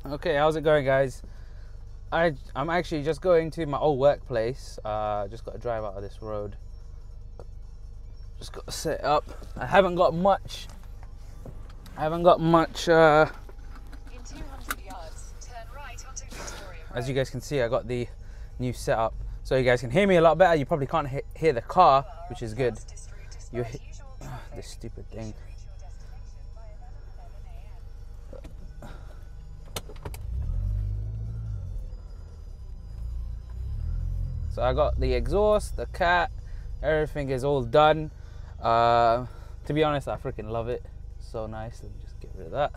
Okay, how's it going, guys? I'm actually just going to my old workplace. Just got to drive out of this road. Just got to set up. I haven't got much. In 200 yards, turn right onto Victoria Road. As you guys can see, I got the new setup, so you guys can hear me a lot better. You probably can't hear the car, which is good. You this stupid thing. So I got the exhaust, the cat, everything is all done. To be honest, I freaking love it. So nice. Let me just get rid of that.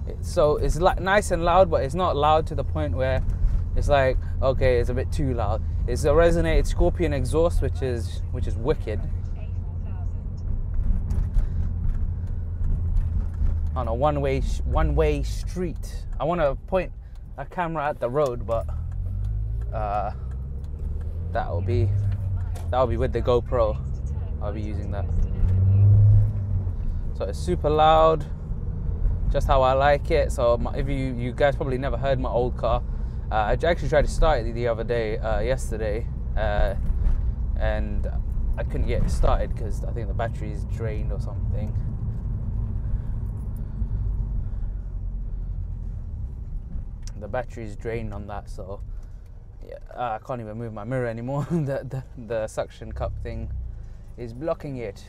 It's like nice and loud, but it's not loud to the point where it's like, okay, it's a bit too loud. It's a resonated Scorpion exhaust, which is wicked. On a one-way street. I want to point a camera at the road, but that'll be with the GoPro. I'll be using that. So it's super loud, just how I like it. So if you guys probably never heard my old car, I actually tried to start it the other day, yesterday, and I couldn't get it started because I think the battery's drained or something. The battery's drained on that, so yeah, I can't even move my mirror anymore. the suction cup thing is blocking it.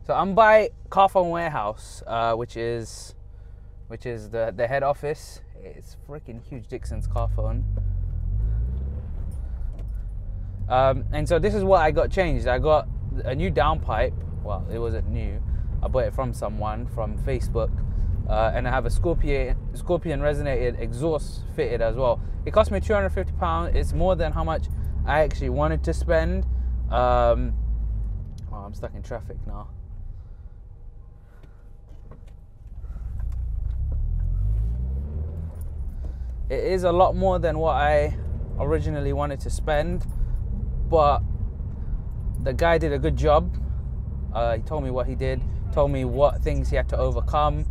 So I'm by Carphone Warehouse, which is the head office. It's freaking huge, Dixon's Carphone. And so this is what I got changed. I got a new downpipe. Well, it wasn't new. I bought it from someone from Facebook. And I have a Scorpion resonated exhaust fitted as well. It cost me £250. It's more than how much I actually wanted to spend. Oh, I'm stuck in traffic now. It is a lot more than what I originally wanted to spend, but the guy did a good job. He told me what he did, told me what things he had to overcome.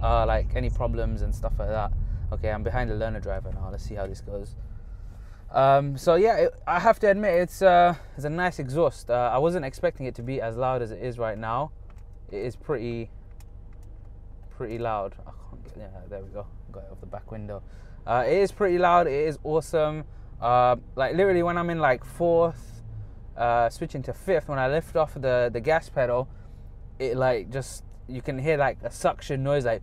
Like any problems and stuff like that. Okay, I'm behind the learner driver now. Let's see how this goes. So yeah, I have to admit it's a nice exhaust. I wasn't expecting it to be as loud as it is right now. It is pretty loud. I can't get, yeah, there we go. Got it off the back window. It is pretty loud. It is awesome. Like literally when I'm in like fourth, switching to fifth, when I lift off the gas pedal, it like just, you can hear like a suction noise, like,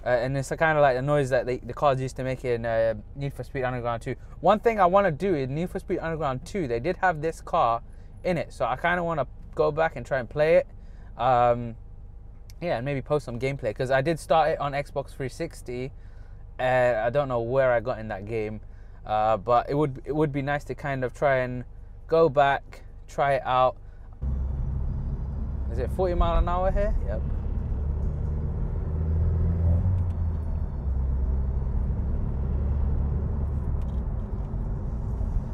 and it's kind of like the noise that the cars used to make in Need for Speed Underground 2. One thing I want to do in Need for Speed Underground 2, they did have this car in it, so I kind of want to go back and try and play it. Yeah, and maybe post some gameplay, because I did start it on Xbox 360, and I don't know where I got in that game, but it would be nice to kind of try and go back, try it out. Is it 40 mile an hour here? Yep.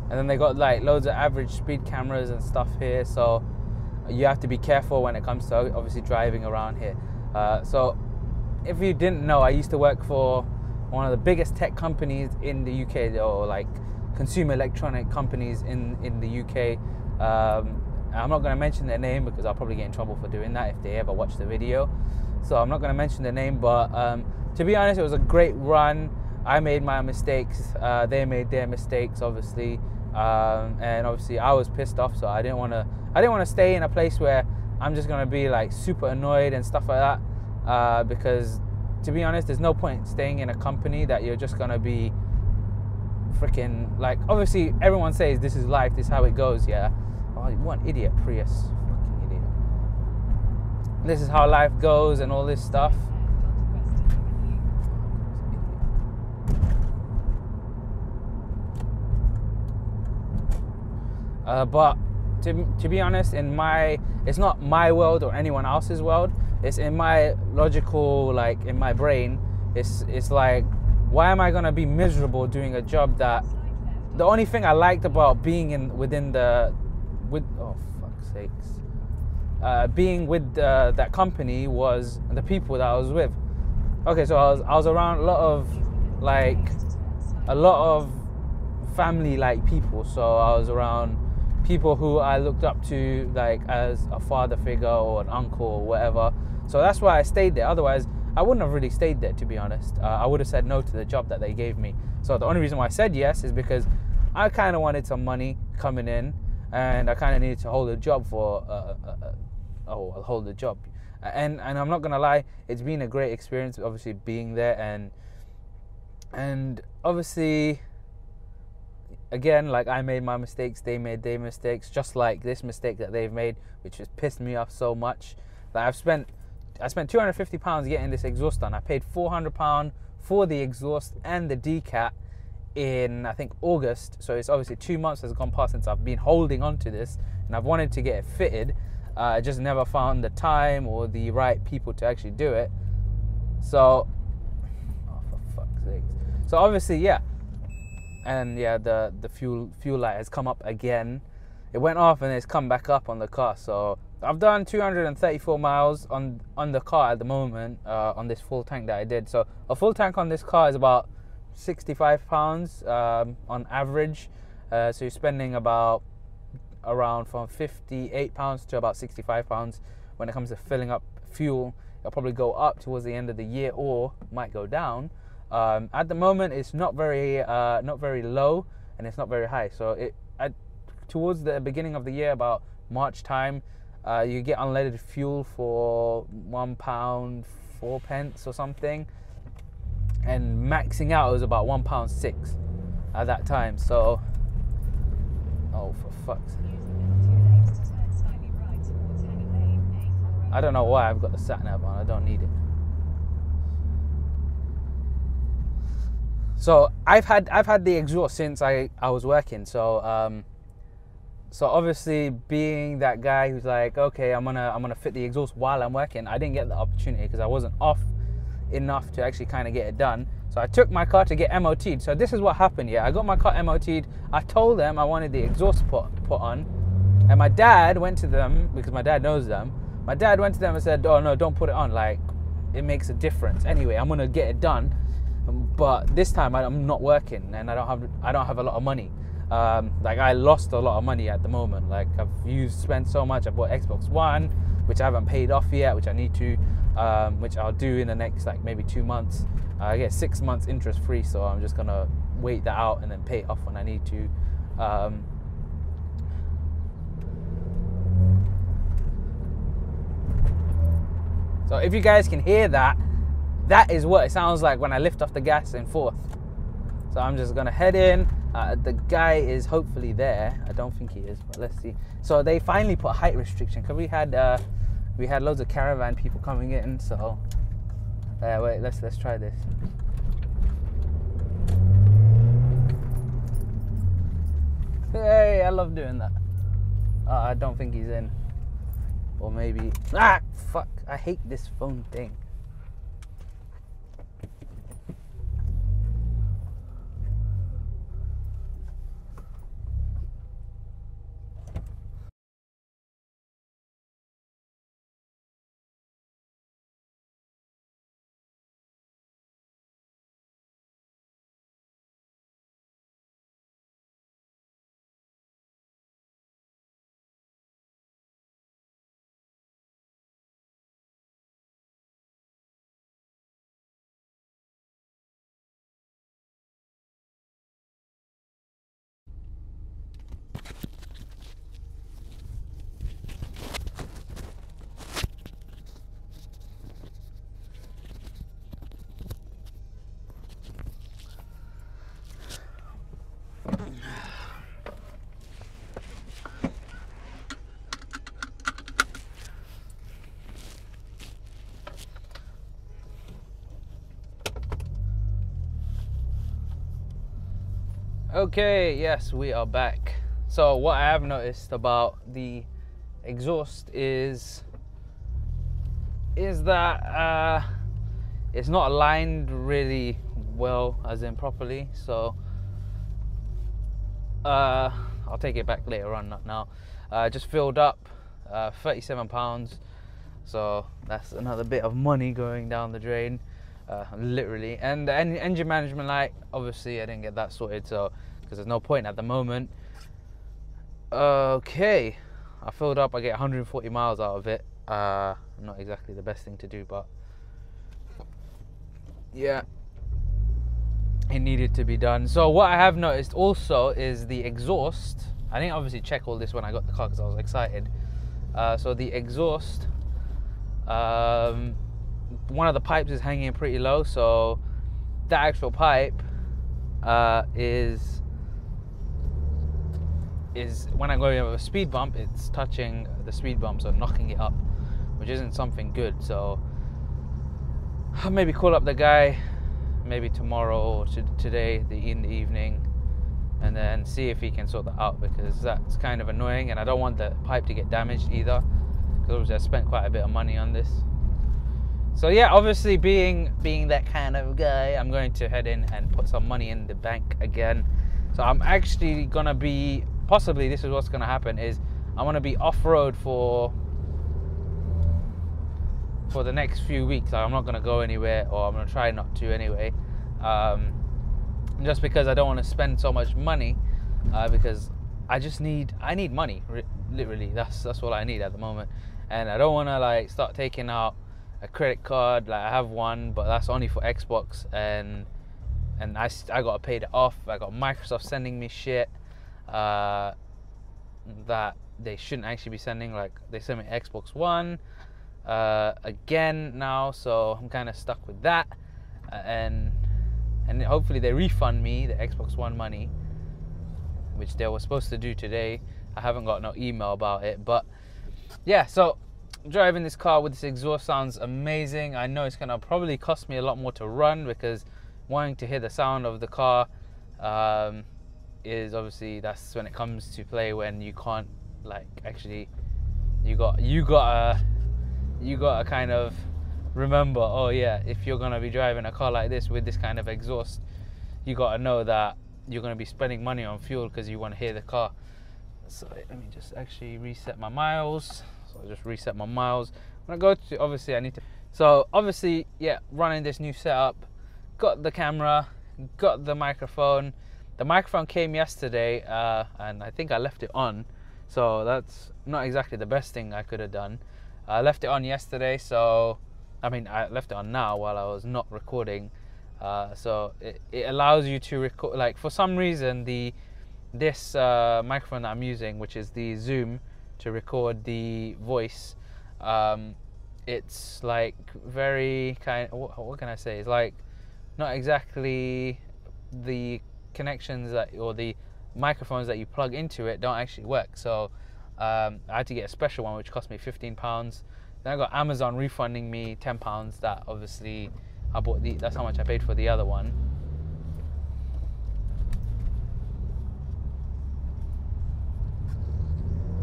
And then they got like loads of average speed cameras and stuff here, so you have to be careful when it comes to obviously driving around here. So if you didn't know, I used to work for one of the biggest tech companies in the UK, or like consumer electronic companies in the UK. I'm not going to mention their name because I'll probably get in trouble for doing that if they ever watch the video. So I'm not going to mention their name, but to be honest, it was a great run. I made my mistakes. They made their mistakes, obviously, and obviously I was pissed off. So I didn't want to stay in a place where I'm just going to be like super annoyed and stuff like that. Because to be honest, there's no point staying in a company that you're just going to be freaking like. Obviously, everyone says this is life, this is how it goes. Yeah. Oh, what an idiot, Prius. Fucking idiot. This is how life goes and all this stuff. But to be honest, it's not my world or anyone else's world. It's in my logical, like in my brain. It's like, why am I gonna be miserable doing a job that the only thing I liked about being within the with, oh fuck's sakes, being with that company was the people that I was with. Okay, so I was around a lot of family like people. So I was around people who I looked up to, like as a father figure or an uncle or whatever. So that's why I stayed there. Otherwise, I wouldn't have really stayed there, to be honest. I would have said no to the job that they gave me. So the only reason why I said yes is because I kind of wanted some money coming in, and I kind of needed to hold a job for I'll hold a job. And I'm not gonna lie, it's been a great experience, obviously being there, and obviously, again, like I made my mistakes, they made their mistakes, just like this mistake that they've made, which has pissed me off so much. Like I spent £250 getting this exhaust done. I paid £400 for the exhaust and the decat in, I think, August. So it's obviously 2 months has gone past since I've been holding on to this, and I've wanted to get it fitted. I just never found the time or the right people to actually do it. So, oh, for fuck's sake. So obviously, yeah. And yeah, the fuel light has come up again. It went off and it's come back up on the car. So I've done 234 miles on the car at the moment, on this full tank that I did. So a full tank on this car is about £65 on average. So you're spending about around from £58 to about £65 when it comes to filling up fuel. It'll probably go up towards the end of the year or might go down. At the moment, it's not very low and it's not very high. So towards the beginning of the year, about March time, you get unleaded fuel for £1 4p or something, and maxing out was about £1.6 at that time. So, oh, for fuck's sake. I don't know why I've got the sat nav on. I don't need it. So I've had the exhaust since I was working. So so obviously, being that guy who's like, okay, I'm gonna fit the exhaust while I'm working, I didn't get the opportunity because I wasn't off enough to actually kind of get it done. So I took my car to get MOT'd. So this is what happened. Yeah, I got my car MOT'd. I told them I wanted the exhaust put on, and my dad went to them, because my dad knows them. My dad went to them and said, oh no, don't put it on, like it makes a difference. Anyway, I'm gonna get it done, but this time I'm not working and I don't have a lot of money. Like I lost a lot of money at the moment. Like I've spent so much. I bought Xbox One, which I haven't paid off yet, which I need to, which I'll do in the next like maybe 2 months. I get 6 months interest free, so I'm just gonna wait that out and then pay it off when I need to. So if you guys can hear that, that is what it sounds like when I lift off the gas and forth. So I'm just gonna head in. The guy is hopefully there. I don't think he is, but let's see. So they finally put height restriction, because we had loads of caravan people coming in. So wait, let's try this. Hey, I love doing that. I don't think he's in, or maybe fuck! I hate this phone thing. Okay, yes, we are back. So what I have noticed about the exhaust is that it's not aligned really well, as in properly. So I'll take it back later on, not now. Just filled up, 37 pounds. So that's another bit of money going down the drain, literally. And the engine management light, obviously I didn't get that sorted, so because there's no point at the moment. Okay, I filled up. I get 140 miles out of it. Not exactly the best thing to do, but yeah, it needed to be done. So what I have noticed also is the exhaust. I didn't obviously check all this when I got the car because I was excited. So the exhaust, one of the pipes is hanging pretty low, so that actual pipe is when I go over a speed bump, it's touching the speed bump, so knocking it up, which isn't something good. So I'll maybe call up the guy maybe tomorrow or today in the evening, and then see if he can sort that out, because that's kind of annoying, and I don't want the pipe to get damaged either, because obviously I spent quite a bit of money on this. So yeah, obviously being that kind of guy, I'm going to head in and put some money in the bank again. So I'm actually gonna be, possibly this is what's gonna happen, is I'm gonna be off-road for the next few weeks. Like, I'm not gonna go anywhere, or I'm gonna try not to anyway, just because I don't want to spend so much money, because I need money, literally. That's all I need at the moment, and I don't want to like start taking out a credit card. Like, I have one, but that's only for Xbox, and I got to pay that off. I got Microsoft sending me shit that they shouldn't actually be sending. Like, they sent me Xbox One again now, so I'm kind of stuck with that, and hopefully they refund me the Xbox One money, which they were supposed to do today. I haven't got no email about it, but yeah. So driving this car with this exhaust sounds amazing. I know it's gonna probably cost me a lot more to run, because wanting to hear the sound of the car is obviously, that's when it comes to play, when you can't, like, actually you gotta kind of remember, oh yeah, if you're gonna be driving a car like this with this kind of exhaust, you gotta know that you're gonna be spending money on fuel, because you want to hear the car. So let me just actually reset my miles. So I just reset my miles. When I go to, obviously I need to, so obviously, yeah, running this new setup, got the camera, got the microphone. The microphone came yesterday, and I think I left it on, so that's not exactly the best thing I could have done. I left it on yesterday, so I mean, I left it on now while I was not recording, so it allows you to record. Like, for some reason, this microphone that I'm using, which is the Zoom to record the voice, it's like very kind of, what can I say? It's like not exactly the connections that, or the microphones that you plug into it don't actually work. So I had to get a special one, which cost me £15. Then I got Amazon refunding me £10. That obviously I bought that's how much I paid for the other one.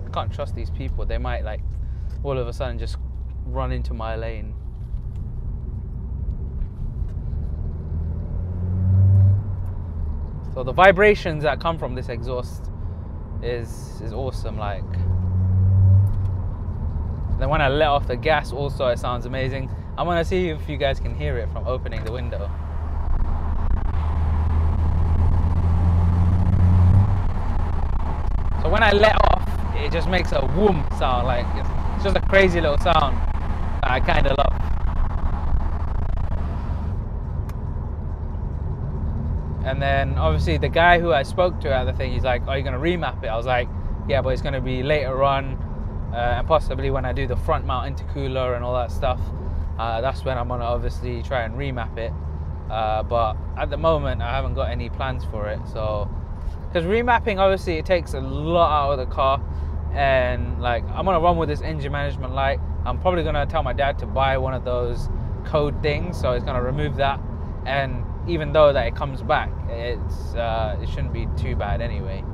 I can't trust these people. They might, like, all of a sudden just run into my lane. So the vibrations that come from this exhaust is awesome. Like, then when I let off the gas also, it sounds amazing. I'm gonna see if you guys can hear it from opening the window. So when I let off, it just makes a whoom sound. Like, it's just a crazy little sound that I kind of love. And then obviously the guy who I spoke to at the thing, he's like, "Oh, you're gonna remap it?" I was like, "Yeah, but it's gonna be later on, and possibly when I do the front mount intercooler and all that stuff. That's when I'm gonna obviously try and remap it. But at the moment, I haven't got any plans for it. So, because remapping, obviously, it takes a lot out of the car, and like, I'm gonna run with this engine management light. I'm probably gonna tell my dad to buy one of those code things, so it's gonna remove that. And even though that it comes back, it shouldn't be too bad anyway.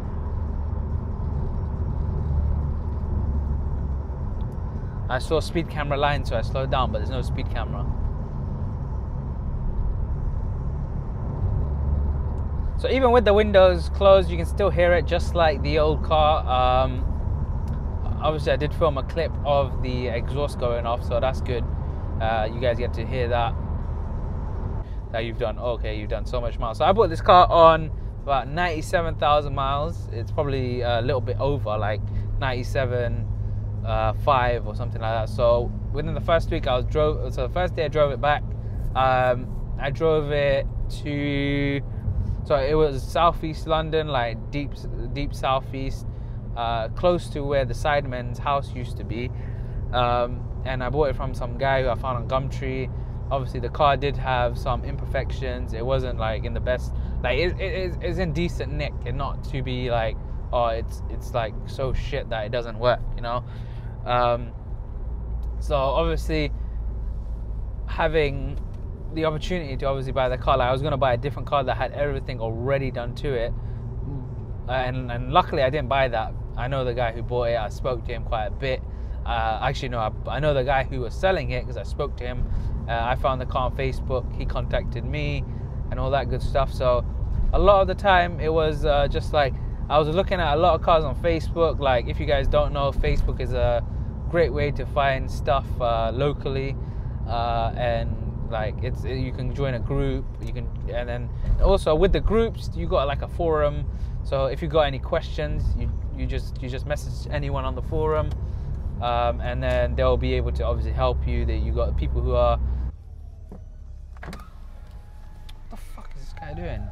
I saw speed camera line, so I slowed down, but there's no speed camera. So even with the windows closed, you can still hear it, just like the old car. Obviously I did film a clip of the exhaust going off, so that's good. You guys get to hear that you've done okay, you've done so much miles. So I bought this car on about 97,000 miles. It's probably a little bit over, like 97.5 or something like that. So within the first week so the first day I drove it back, I drove it to, so it was southeast London, like deep southeast, close to where the Sidemen's house used to be. And I bought it from some guy who I found on Gumtree. Obviously the car did have some imperfections. It wasn't like in the best, like it's in decent nick, and not to be like, oh, it's like so shit that it doesn't work, you know. So obviously having the opportunity to obviously buy the car, like I was going to buy a different car that had everything already done to it, and luckily I didn't buy that. I know the guy who bought it. I spoke to him quite a bit. Actually no, I know the guy who was selling it because I spoke to him. I found the car on Facebook, he contacted me and all that good stuff. So a lot of the time it was just like, I was looking at a lot of cars on Facebook. Like, if you guys don't know, Facebook is a great way to find stuff locally, and like you can join a group, and then also with the groups you got like a forum. So if you got any questions, you just message anyone on the forum, and then they'll be able to obviously help you. That you got people who are, what the fuck is this guy doing?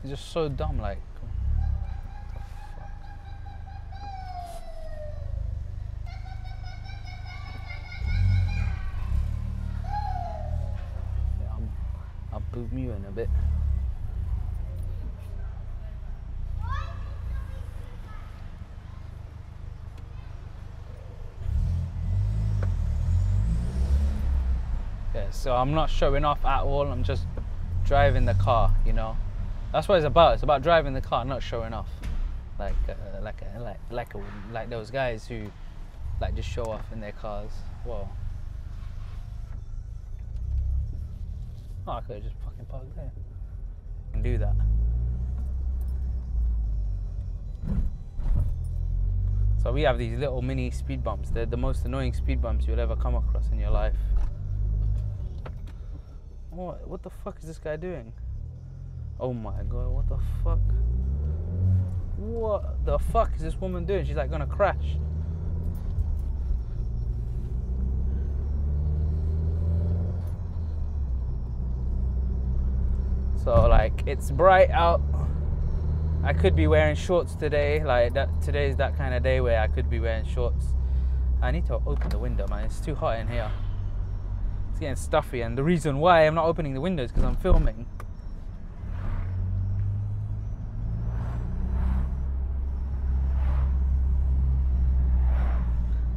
He's just so dumb, like. I'll boom you in a bit. Yeah, so I'm not showing off at all. I'm just driving the car, you know. That's what it's about. It's about driving the car, not showing off. Like those guys who like just show off in their cars. Whoa. Oh, I could have just fucking parked there. I can do that. So we have these little mini speed bumps. They're the most annoying speed bumps you'll ever come across in your life. What the fuck is this guy doing? Oh my god, what the fuck? What the fuck is this woman doing? She's like gonna crash. So like, it's bright out. I could be wearing shorts today. Like that, today's that kind of day where I could be wearing shorts. I need to open the window, man. It's too hot in here. It's getting stuffy, and the reason why I'm not opening the window is because I'm filming.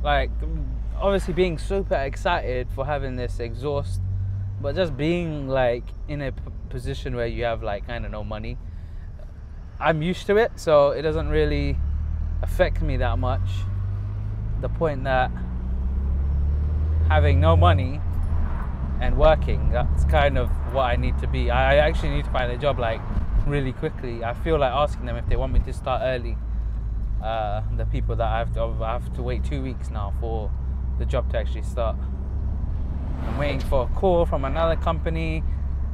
Like, obviously being super excited for having this exhaust, but just being like in a position where you have like kind of no money. I'm used to it, so it doesn't really affect me that much. The point that having no money and working, that's kind of what I need to be. I actually need to find a job like really quickly. I feel like asking them if they want me to start early. The people that I have to wait 2 weeks now for the job to actually start. I'm waiting for a call from another company.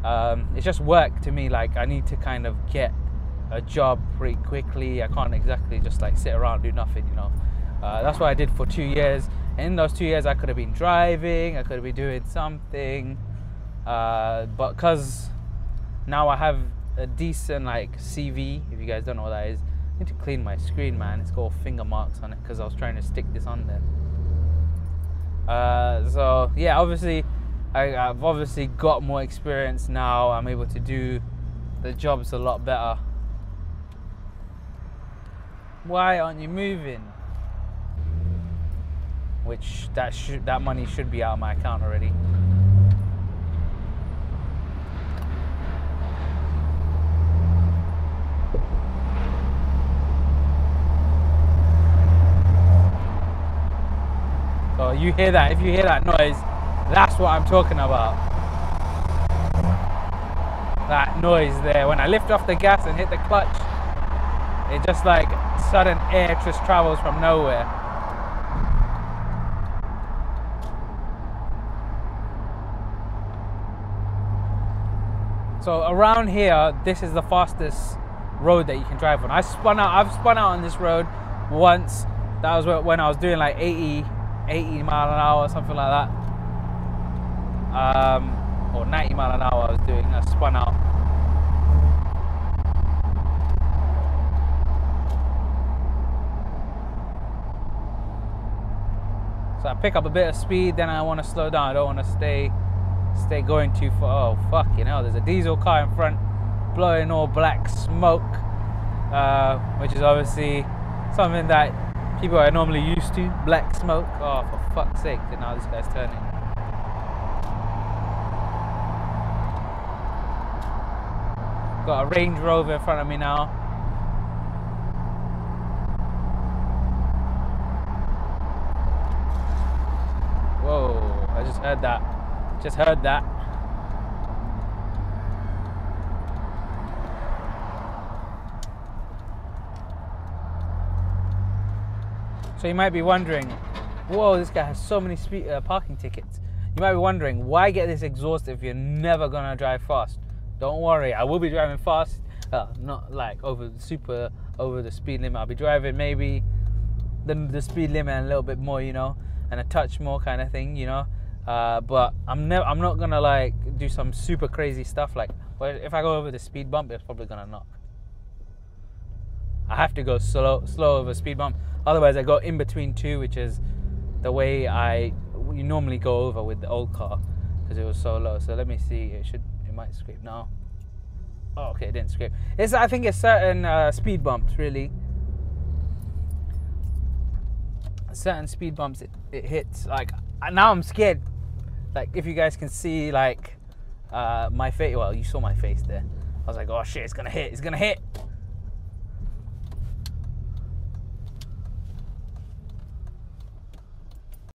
It's just work to me. Like, I need to kind of get a job pretty quickly. I can't exactly just like sit around and do nothing, you know. That's what I did for 2 years. And in those 2 years I could have been driving, I could have been doing something, but because now I have a decent like CV, if you guys don't know what that is, I need to clean my screen, man. It's got finger marks on it because I was trying to stick this on there. So yeah, obviously I've obviously got more experience now. I'm able to do the jobs a lot better. Why aren't you moving? Which that money should be out of my account already. So you hear that? If you hear that noise, that's what I'm talking about. that noise there. When I lift off the gas and hit the clutch, it just like sudden air just travels from nowhere. So around here, this is the fastest road that you can drive on. I've spun out on this road once. That was when I was doing like 80 mile an hour, something like that. Or 90 mile an hour I was doing. I spun out. So I pick up a bit of speed, then I want to slow down. I don't want to stay going too far. Oh fucking hell, there's a diesel car in front blowing all black smoke, which is obviously something that people are normally used to. Black smoke. Oh, for fuck's sake. And now this guy's turning. Got a Range Rover in front of me now. Whoa, I just heard that. Just heard that. So you might be wondering, whoa, this guy has so many parking tickets. You might be wondering, why get this exhaust if you're never gonna drive fast? Don't worry, I will be driving fast. Not like over the speed limit. I'll be driving maybe the speed limit and a little bit more, you know, and a touch more kind of thing, you know. But I'm not gonna like do some super crazy stuff. Like, well, if I go over the speed bump, it's probably gonna knock. I have to go slow over speed bump. Otherwise, I go in between two, which is the way you normally go over with the old car because it was so low. So let me see. It might scrape now. Oh, okay, it didn't scrape. I think it's certain speed bumps really. Certain speed bumps it hits. Like now I'm scared. Like if you guys can see like my face. Well, you saw my face there. I was like, oh shit, it's gonna hit. It's gonna hit.